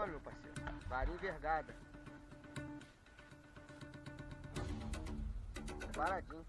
mole, meu parceiro. Varinha envergada. Paradinho.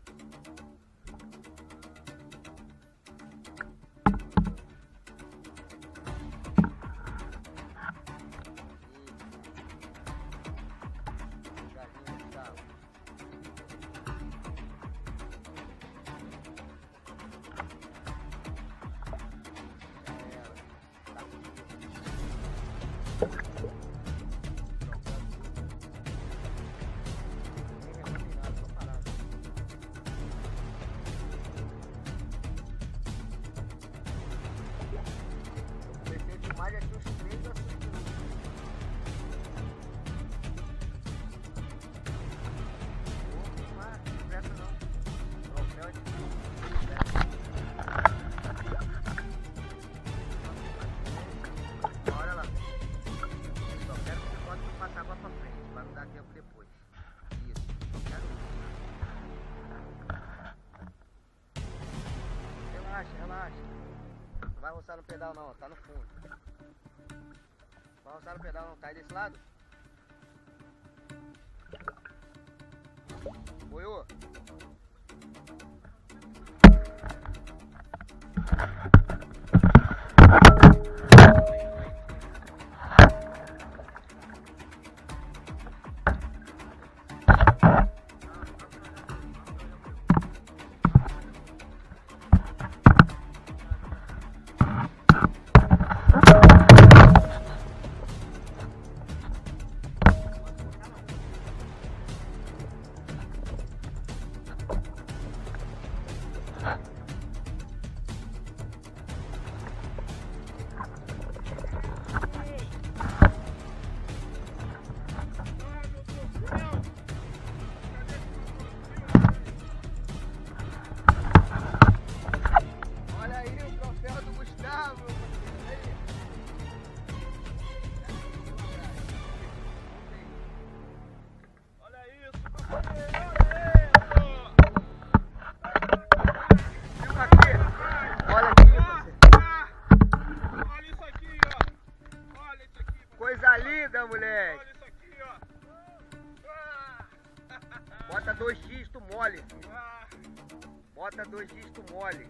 Mais aqui uns 3 a 5 minutos. Não mais pressa não. Troféu é de olha lá. Só quero que você pode passar água pra frente, pra não dar tempo depois. Isso, só quero isso. Relaxa, relaxa. Não vai roçar no pedal não, tá no fundo. Vai roçar no pedal não, tá aí desse lado? Boiô? Coisa linda, moleque! Olha isso aqui, ó! Bota 2 x tu mole. Bota 2 x tu mole.